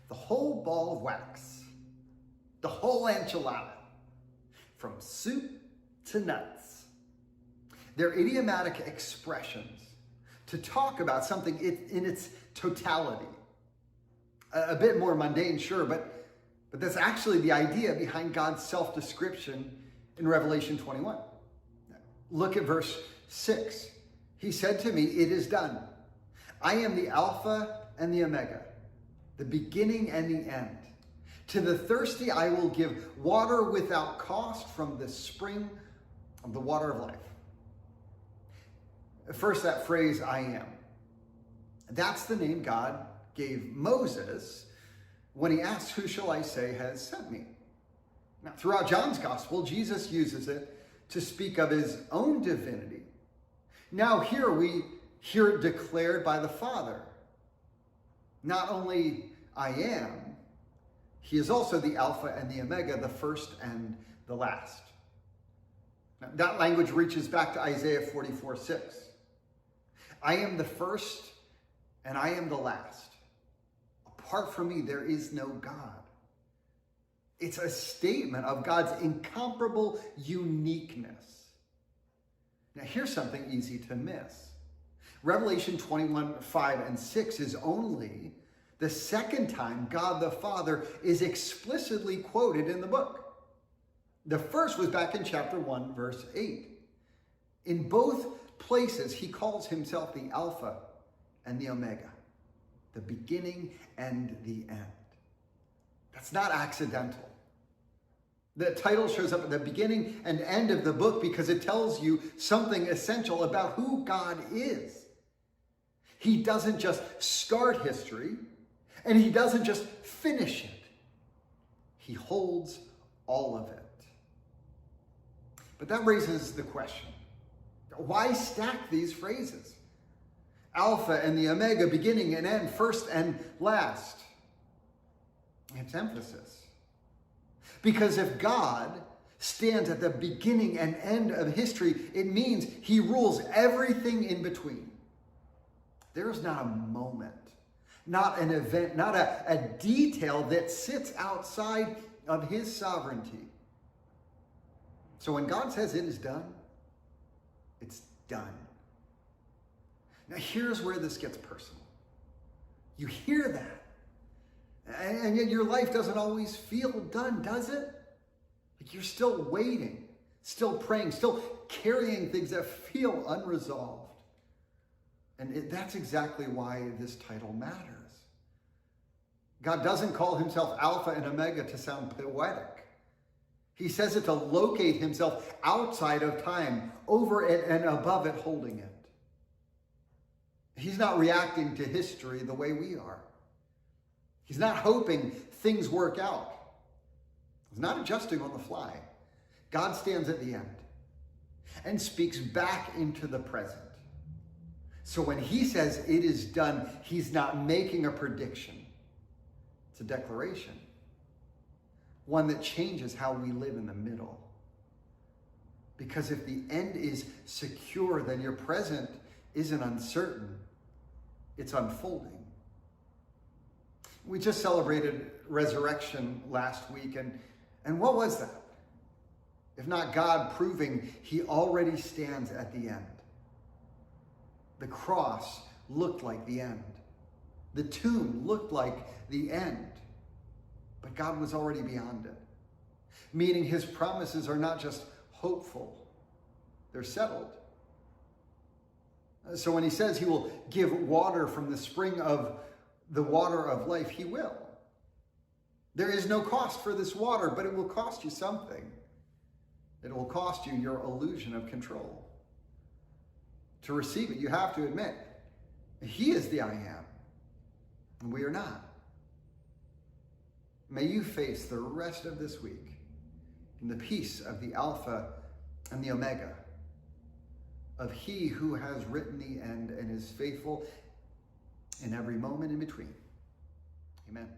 the whole ball of wax, the whole enchilada, from soup to nuts. They're idiomatic expressions to talk about something in its totality. A bit more mundane, sure, but that's actually the idea behind God's self-description in Revelation 21. Look at verse 6. He said to me, "It is done. I am the Alpha and the Omega, the beginning and the end. To the thirsty I will give water without cost from the spring of the water of life." First, that phrase, "I am." That's the name God gave Moses when he asked, "Who shall I say has sent me?" Now, throughout John's gospel, Jesus uses it to speak of his own divinity. Now here we hear it declared by the Father. Not only I am, he is also the Alpha and the Omega, the first and the last. Now, that language reaches back to Isaiah 44:6. I am the first and I am the last. Apart from me, there is no God. It's a statement of God's incomparable uniqueness. Now, here's something easy to miss. Revelation 21:5-6 is only the second time God the Father is explicitly quoted in the book. The first was back in chapter 1, verse 8. In both places, he calls himself the Alpha and the Omega, the beginning and the end. That's not accidental. The title shows up at the beginning and end of the book because it tells you something essential about who God is. He doesn't just start history, and he doesn't just finish it. He holds all of it. But that raises the question, why stack these phrases? Alpha and the Omega, beginning and end, first and last. It's emphasis. Because if God stands at the beginning and end of history, it means he rules everything in between. There is not a moment, not an event, not a detail that sits outside of his sovereignty. So when God says it is done, it's done. Now here's where this gets personal. You hear that, and yet your life doesn't always feel done, does it? Like you're still waiting, still praying, still carrying things that feel unresolved. And that's exactly why this title matters. God doesn't call himself Alpha and Omega to sound poetic. He says it to locate himself outside of time, over it and above it, holding it. He's not reacting to history the way we are. He's not hoping things work out. He's not adjusting on the fly. God stands at the end and speaks back into the present. So when he says it is done, he's not making a prediction. It's a declaration. One that changes how we live in the middle. Because if the end is secure, then your present isn't uncertain. It's unfolding. We just celebrated resurrection last week, and what was that? If not God proving he already stands at the end. The cross looked like the end. The tomb looked like the end. But God was already beyond it. Meaning his promises are not just hopeful, they're settled. So when he says he will give water from the spring of the water of life, he will. There is no cost for this water, but it will cost you something. It will cost you your illusion of control. To receive it, you have to admit, he is the I am, and we are not. May you face the rest of this week in the peace of the Alpha and the Omega, of he who has written the end and is faithful in every moment in between. Amen.